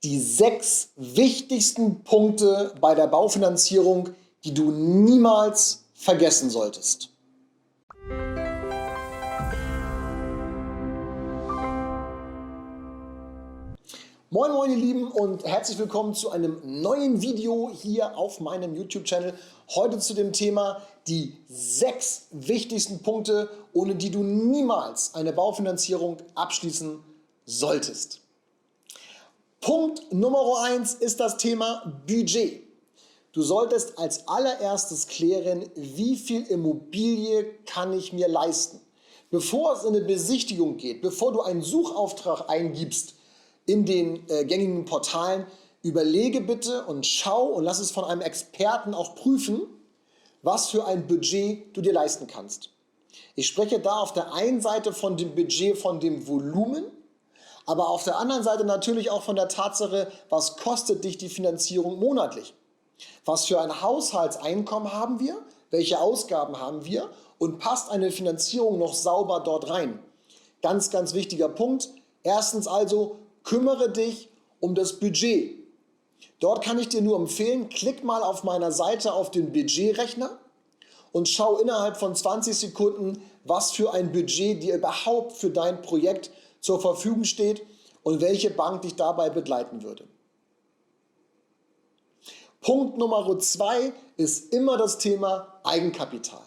Die 6 wichtigsten Punkte bei der Baufinanzierung, die du niemals vergessen solltest. Moin moin ihr Lieben und herzlich willkommen zu einem neuen Video hier auf meinem YouTube-Channel. Heute zu dem Thema die 6 wichtigsten Punkte, ohne die du niemals eine Baufinanzierung abschließen solltest. Punkt Nummer 1 ist das Thema Budget. Du solltest als allererstes klären, wie viel Immobilie kann ich mir leisten. Bevor es in eine Besichtigung geht, bevor du einen Suchauftrag eingibst in den gängigen Portalen, überlege bitte und schau und lass es von einem Experten auch prüfen, was für ein Budget du dir leisten kannst. Ich spreche da auf der einen Seite von dem Budget, von dem Volumen, aber auf der anderen Seite natürlich auch von der Tatsache, was kostet dich die Finanzierung monatlich? Was für ein Haushaltseinkommen haben wir? Welche Ausgaben haben wir? Und passt eine Finanzierung noch sauber dort rein? Ganz, ganz wichtiger Punkt. Erstens also, kümmere dich um das Budget. Dort kann ich dir nur empfehlen, klick mal auf meiner Seite auf den Budgetrechner und schau innerhalb von 20 Sekunden, was für ein Budget dir überhaupt für dein Projekt zur Verfügung steht und welche Bank dich dabei begleiten würde. Punkt Nummer 2 ist immer das Thema Eigenkapital.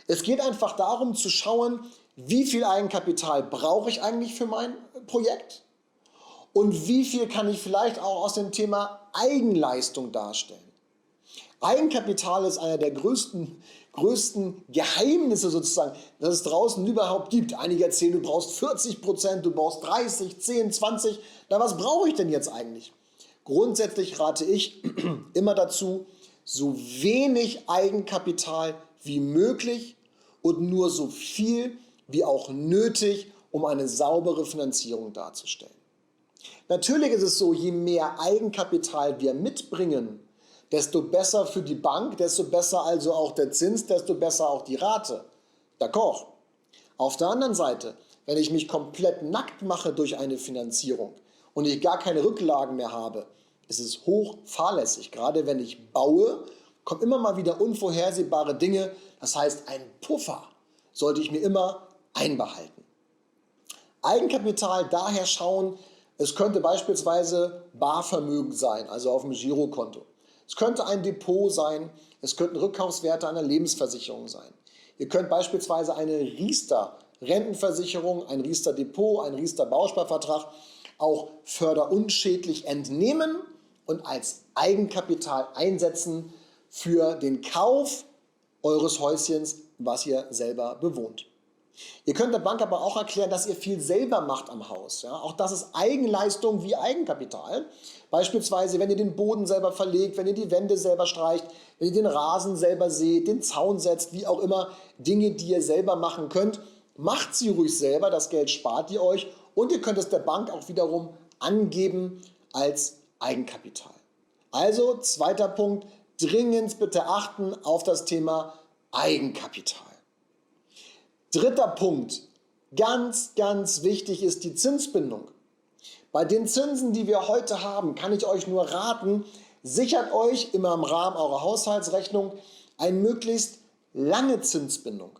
Es geht einfach darum zu schauen, wie viel Eigenkapital brauche ich eigentlich für mein Projekt und wie viel kann ich vielleicht auch aus dem Thema Eigenleistung darstellen. Eigenkapital ist einer der größten Geheimnisse sozusagen, das es draußen überhaupt gibt. Einige erzählen, du brauchst 40%, du brauchst 30, 10, 20. Na, was brauche ich denn jetzt eigentlich? Grundsätzlich rate ich immer dazu, so wenig Eigenkapital wie möglich und nur so viel wie auch nötig, um eine saubere Finanzierung darzustellen. Natürlich ist es so, je mehr Eigenkapital wir mitbringen, desto besser für die Bank, desto besser also auch der Zins, desto besser auch die Rate. D'accord. Auf der anderen Seite, wenn ich mich komplett nackt mache durch eine Finanzierung und ich gar keine Rücklagen mehr habe, ist es hoch fahrlässig. Gerade wenn ich baue, kommen immer mal wieder unvorhersehbare Dinge. Das heißt, ein Puffer sollte ich mir immer einbehalten. Eigenkapital daher schauen, es könnte beispielsweise Barvermögen sein, also auf dem Girokonto. Es könnte ein Depot sein, es könnten Rückkaufswerte einer Lebensversicherung sein. Ihr könnt beispielsweise eine Riester-Rentenversicherung, ein Riester-Depot, ein Riester-Bausparvertrag auch förderunschädlich entnehmen und als Eigenkapital einsetzen für den Kauf eures Häuschens, was ihr selber bewohnt. Ihr könnt der Bank aber auch erklären, dass ihr viel selber macht am Haus. Ja? Auch das ist Eigenleistung wie Eigenkapital. Beispielsweise, wenn ihr den Boden selber verlegt, wenn ihr die Wände selber streicht, wenn ihr den Rasen selber seht, den Zaun setzt, wie auch immer, Dinge, die ihr selber machen könnt, macht sie ruhig selber, das Geld spart ihr euch und ihr könnt es der Bank auch wiederum angeben als Eigenkapital. Also, zweiter Punkt, dringend bitte achten auf das Thema Eigenkapital. Dritter Punkt, ganz, ganz wichtig ist die Zinsbindung. Bei den Zinsen, die wir heute haben, kann ich euch nur raten, sichert euch immer im Rahmen eurer Haushaltsrechnung eine möglichst lange Zinsbindung.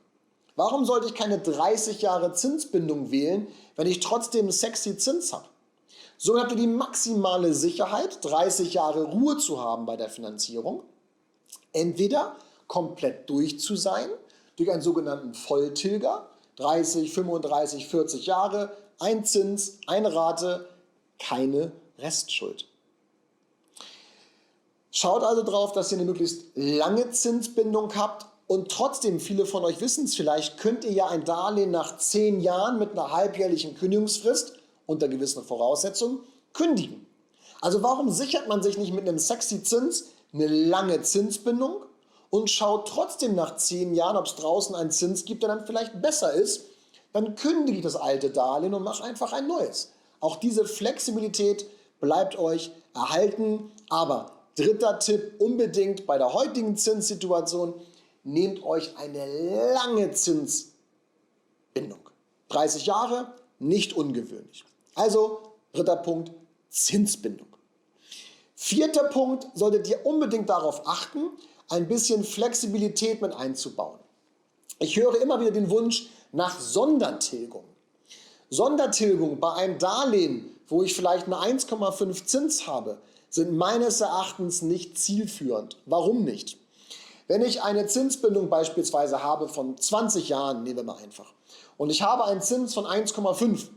Warum sollte ich keine 30 Jahre Zinsbindung wählen, wenn ich trotzdem einen sexy Zins habe? So habt ihr die maximale Sicherheit, 30 Jahre Ruhe zu haben bei der Finanzierung. Entweder komplett durch zu sein, durch einen sogenannten Volltilger, 30, 35, 40 Jahre, ein Zins, eine Rate, keine Restschuld. Schaut also darauf, dass ihr eine möglichst lange Zinsbindung habt und trotzdem, viele von euch wissen es vielleicht, könnt ihr ja ein Darlehen nach 10 Jahren mit einer halbjährlichen Kündigungsfrist unter gewissen Voraussetzungen kündigen. Also warum sichert man sich nicht mit einem sexy Zins eine lange Zinsbindung und schaut trotzdem nach 10 Jahren, ob es draußen einen Zins gibt, der dann vielleicht besser ist, dann kündige ich das alte Darlehen und mache einfach ein neues. Auch diese Flexibilität bleibt euch erhalten. Aber dritter Tipp, unbedingt bei der heutigen Zinssituation, nehmt euch eine lange Zinsbindung. 30 Jahre, nicht ungewöhnlich. Also dritter Punkt, Zinsbindung. Vierter Punkt, solltet ihr unbedingt darauf achten, ein bisschen Flexibilität mit einzubauen. Ich höre immer wieder den Wunsch nach Sondertilgung. Sondertilgung bei einem Darlehen, wo ich vielleicht eine 1,5 Zins habe, sind meines Erachtens nicht zielführend. Warum nicht? Wenn ich eine Zinsbindung beispielsweise habe von 20 Jahren, nehmen wir mal einfach, und ich habe einen Zins von 1,5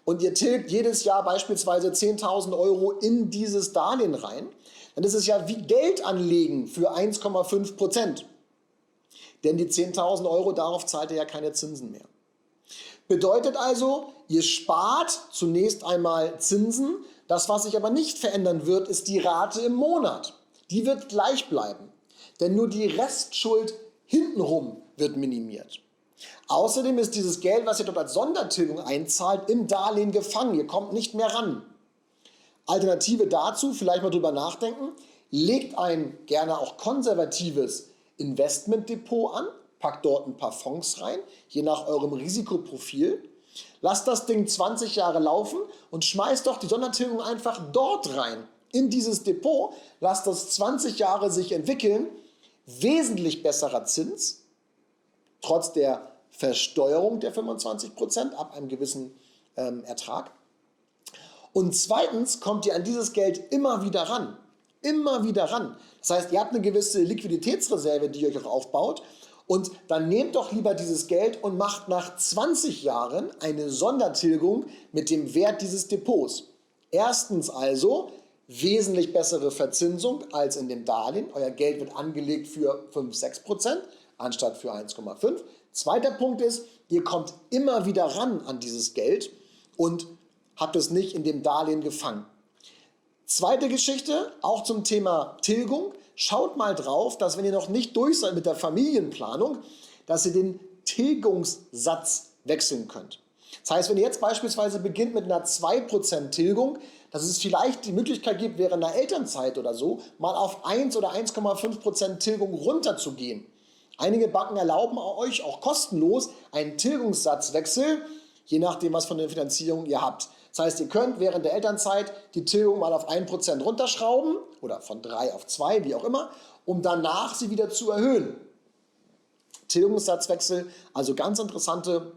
und ihr tilgt jedes Jahr beispielsweise 10.000 € in dieses Darlehen rein, dann ist es ja wie Geld anlegen für 1,5%. Denn die 10.000 €, darauf zahlt ihr ja keine Zinsen mehr. Bedeutet also, ihr spart zunächst einmal Zinsen. Das, was sich aber nicht verändern wird, ist die Rate im Monat. Die wird gleich bleiben. Denn nur die Restschuld hintenrum wird minimiert. Außerdem ist dieses Geld, was ihr dort als Sondertilgung einzahlt, im Darlehen gefangen. Ihr kommt nicht mehr ran. Alternative dazu, vielleicht mal drüber nachdenken, legt ein gerne auch konservatives Investmentdepot an, packt dort ein paar Fonds rein, je nach eurem Risikoprofil. Lasst das Ding 20 Jahre laufen und schmeißt doch die Sondertilgung einfach dort rein, in dieses Depot. Lasst das 20 Jahre sich entwickeln. Wesentlich besserer Zins, trotz der Versteuerung der 25% ab einem gewissen Ertrag. Und zweitens kommt ihr an dieses Geld immer wieder ran. Immer wieder ran. Das heißt, ihr habt eine gewisse Liquiditätsreserve, die ihr euch auch aufbaut. Und dann nehmt doch lieber dieses Geld und macht nach 20 Jahren eine Sondertilgung mit dem Wert dieses Depots. Erstens also wesentlich bessere Verzinsung als in dem Darlehen. Euer Geld wird angelegt für 5-6% anstatt für 1,5. Zweiter Punkt ist, ihr kommt immer wieder ran an dieses Geld und habt es nicht in dem Darlehen gefangen. Zweite Geschichte, auch zum Thema Tilgung. Schaut mal drauf, dass wenn ihr noch nicht durch seid mit der Familienplanung, dass ihr den Tilgungssatz wechseln könnt. Das heißt, wenn ihr jetzt beispielsweise beginnt mit einer 2% Tilgung, dass es vielleicht die Möglichkeit gibt, während einer Elternzeit oder so, mal auf 1 oder 1,5% Tilgung runterzugehen. Einige Banken erlauben euch auch kostenlos einen Tilgungssatzwechsel, je nachdem, was von der Finanzierung ihr habt. Das heißt, ihr könnt während der Elternzeit die Tilgung mal auf 1% runterschrauben oder von 3 auf 2, wie auch immer, um danach sie wieder zu erhöhen. Tilgungssatzwechsel, also ganz interessante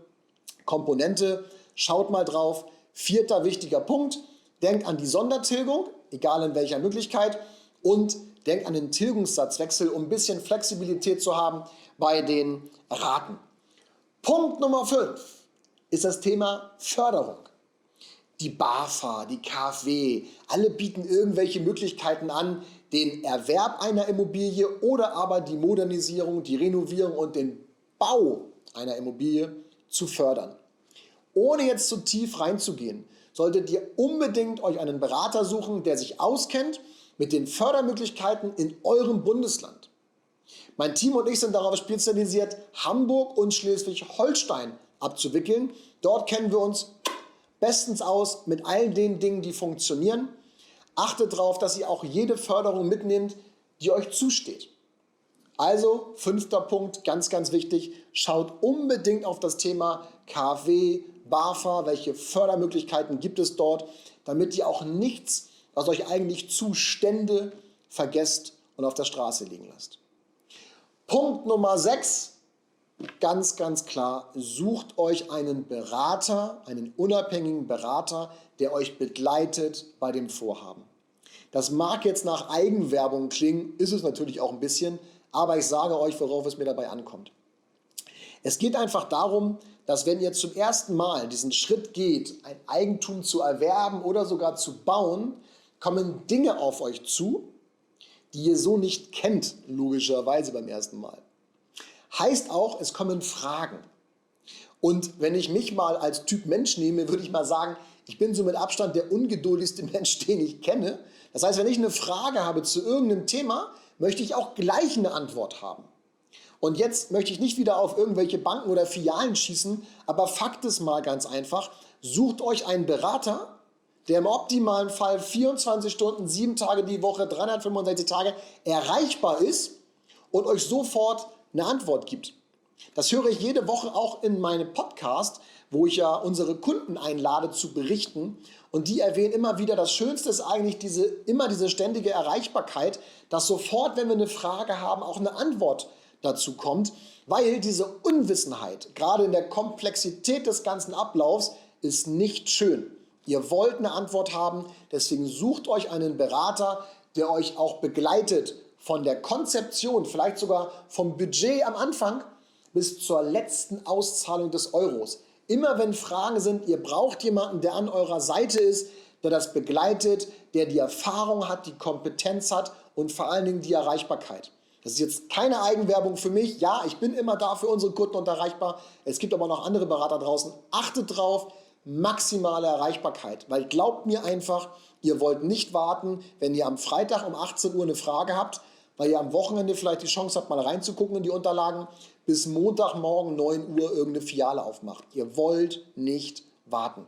Komponente. Schaut mal drauf. Vierter wichtiger Punkt, denkt an die Sondertilgung, egal in welcher Möglichkeit, und denkt an den Tilgungssatzwechsel, um ein bisschen Flexibilität zu haben bei den Raten. Punkt Nummer 5 ist das Thema Förderung. Die BAFA, die KfW, alle bieten irgendwelche Möglichkeiten an, den Erwerb einer Immobilie oder aber die Modernisierung, die Renovierung und den Bau einer Immobilie zu fördern. Ohne jetzt zu tief reinzugehen, solltet ihr unbedingt euch einen Berater suchen, der sich auskennt mit den Fördermöglichkeiten in eurem Bundesland. Mein Team und ich sind darauf spezialisiert, Hamburg und Schleswig-Holstein abzuwickeln. Dort kennen wir uns bestens aus mit all den Dingen, die funktionieren. Achtet darauf, dass ihr auch jede Förderung mitnehmt, die euch zusteht. Also, 5. Punkt, ganz, ganz wichtig, schaut unbedingt auf das Thema KfW, BAFA, welche Fördermöglichkeiten gibt es dort, damit ihr auch nichts, was euch eigentlich zustände, vergesst und auf der Straße liegen lasst. Punkt Nummer 6. Ganz, ganz klar, sucht euch einen Berater, einen unabhängigen Berater, der euch begleitet bei dem Vorhaben. Das mag jetzt nach Eigenwerbung klingen, ist es natürlich auch ein bisschen, aber ich sage euch, worauf es mir dabei ankommt. Es geht einfach darum, dass wenn ihr zum ersten Mal diesen Schritt geht, ein Eigentum zu erwerben oder sogar zu bauen, kommen Dinge auf euch zu, die ihr so nicht kennt, logischerweise beim ersten Mal. Heißt auch, es kommen Fragen. Und wenn ich mich mal als Typ Mensch nehme, würde ich mal sagen, ich bin so mit Abstand der ungeduldigste Mensch, den ich kenne. Das heißt, wenn ich eine Frage habe zu irgendeinem Thema, möchte ich auch gleich eine Antwort haben. Und jetzt möchte ich nicht wieder auf irgendwelche Banken oder Filialen schießen, aber Fakt ist mal ganz einfach, sucht euch einen Berater, der im optimalen Fall 24 Stunden, 7 Tage die Woche, 365 Tage erreichbar ist und euch sofort eine Antwort gibt. Das höre ich jede Woche auch in meinem Podcast, wo ich ja unsere Kunden einlade zu berichten. Und die erwähnen immer wieder, das Schönste ist eigentlich immer diese ständige Erreichbarkeit, dass sofort, wenn wir eine Frage haben, auch eine Antwort dazu kommt, weil diese Unwissenheit, gerade in der Komplexität des ganzen Ablaufs, ist nicht schön. Ihr wollt eine Antwort haben, deswegen sucht euch einen Berater, der euch auch begleitet von der Konzeption, vielleicht sogar vom Budget am Anfang bis zur letzten Auszahlung des Euros. Immer wenn Fragen sind, ihr braucht jemanden, der an eurer Seite ist, der das begleitet, der die Erfahrung hat, die Kompetenz hat und vor allen Dingen die Erreichbarkeit. Das ist jetzt keine Eigenwerbung für mich. Ja, ich bin immer da für unsere Kunden und erreichbar. Es gibt aber noch andere Berater draußen. Achtet drauf, maximale Erreichbarkeit. Weil glaubt mir einfach, ihr wollt nicht warten, wenn ihr am Freitag um 18 Uhr eine Frage habt, weil ihr am Wochenende vielleicht die Chance habt, mal reinzugucken in die Unterlagen, bis Montagmorgen 9 Uhr irgendeine Filiale aufmacht. Ihr wollt nicht warten.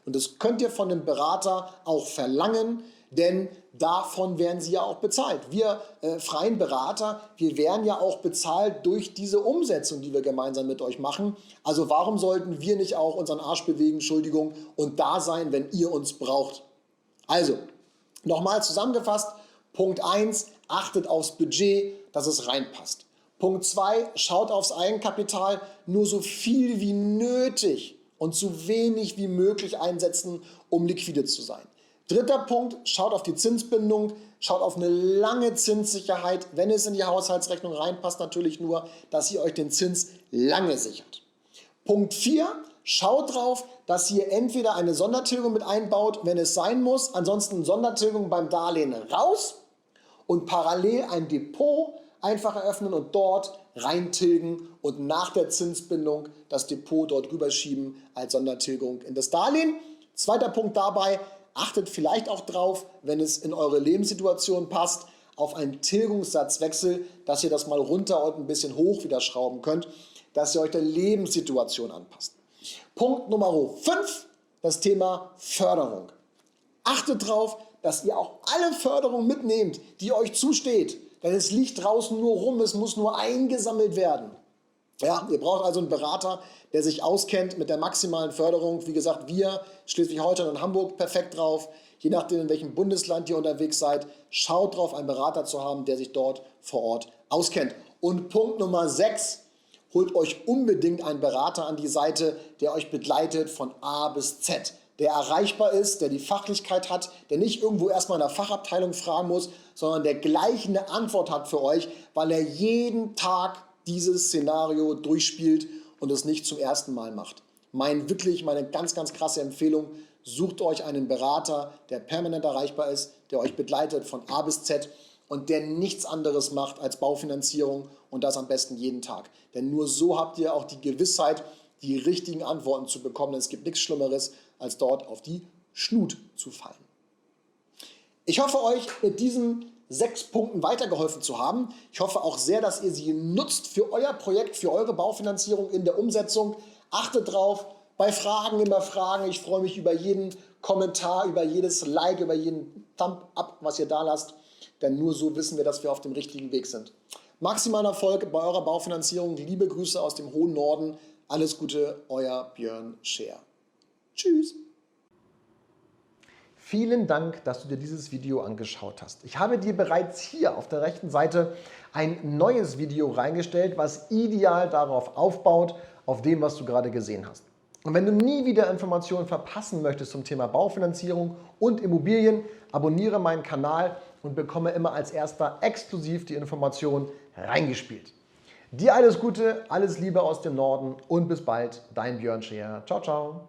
Und das könnt ihr von dem Berater auch verlangen, denn davon werden sie ja auch bezahlt. Wir freien Berater, wir werden ja auch bezahlt durch diese Umsetzung, die wir gemeinsam mit euch machen. Also warum sollten wir nicht auch unseren Arsch bewegen, Entschuldigung, und da sein, wenn ihr uns braucht? Also, nochmal zusammengefasst, Punkt 1, achtet aufs Budget, dass es reinpasst. Punkt 2, schaut aufs Eigenkapital, nur so viel wie nötig und so wenig wie möglich einsetzen, um liquide zu sein. Dritter Punkt, schaut auf die Zinsbindung, schaut auf eine lange Zinssicherheit, wenn es in die Haushaltsrechnung reinpasst, natürlich nur, dass ihr euch den Zins lange sichert. Punkt 4, schaut drauf, dass ihr entweder eine Sondertilgung mit einbaut, wenn es sein muss, ansonsten Sondertilgung beim Darlehen raus und parallel ein Depot einfach eröffnen und dort reintilgen und nach der Zinsbindung das Depot dort rüberschieben als Sondertilgung in das Darlehen. Zweiter Punkt dabei, achtet vielleicht auch drauf, wenn es in eure Lebenssituation passt, auf einen Tilgungssatzwechsel, dass ihr das mal runter und ein bisschen hoch wieder schrauben könnt, dass ihr euch der Lebenssituation anpasst. Punkt Nummer 5, das Thema Förderung. Achtet drauf, dass ihr auch alle Förderung mitnehmt, die euch zusteht. Denn es liegt draußen nur rum, es muss nur eingesammelt werden. Ja, ihr braucht also einen Berater, der sich auskennt mit der maximalen Förderung. Wie gesagt, wir, Schleswig-Holstein und Hamburg, perfekt drauf. Je nachdem, in welchem Bundesland ihr unterwegs seid, schaut drauf, einen Berater zu haben, der sich dort vor Ort auskennt. Und Punkt Nummer 6, holt euch unbedingt einen Berater an die Seite, der euch begleitet von A bis Z. Der erreichbar ist, der die Fachlichkeit hat, der nicht irgendwo erstmal in der Fachabteilung fragen muss, sondern der gleich eine Antwort hat für euch, weil er jeden Tag dieses Szenario durchspielt und es nicht zum ersten Mal macht. Meine ganz, ganz krasse Empfehlung, sucht euch einen Berater, der permanent erreichbar ist, der euch begleitet von A bis Z und der nichts anderes macht als Baufinanzierung und das am besten jeden Tag. Denn nur so habt ihr auch die Gewissheit, die richtigen Antworten zu bekommen. Denn es gibt nichts Schlimmeres, als dort auf die Schnut zu fallen. Ich hoffe, euch mit diesen 6 Punkten weitergeholfen zu haben. Ich hoffe auch sehr, dass ihr sie nutzt für euer Projekt, für eure Baufinanzierung in der Umsetzung. Achtet drauf, bei Fragen immer fragen. Ich freue mich über jeden Kommentar, über jedes Like, über jeden Thumb-Up, was ihr da lasst. Denn nur so wissen wir, dass wir auf dem richtigen Weg sind. Maximalen Erfolg bei eurer Baufinanzierung. Liebe Grüße aus dem hohen Norden. Alles Gute, euer Björn Scheer. Tschüss. Vielen Dank, dass du dir dieses Video angeschaut hast. Ich habe dir bereits hier auf der rechten Seite ein neues Video reingestellt, was ideal darauf aufbaut, auf dem, was du gerade gesehen hast. Und wenn du nie wieder Informationen verpassen möchtest zum Thema Baufinanzierung und Immobilien, abonniere meinen Kanal und bekomme immer als erster exklusiv die Informationen reingespielt. Dir alles Gute, alles Liebe aus dem Norden und bis bald, dein Björn Scheer. Ciao, ciao.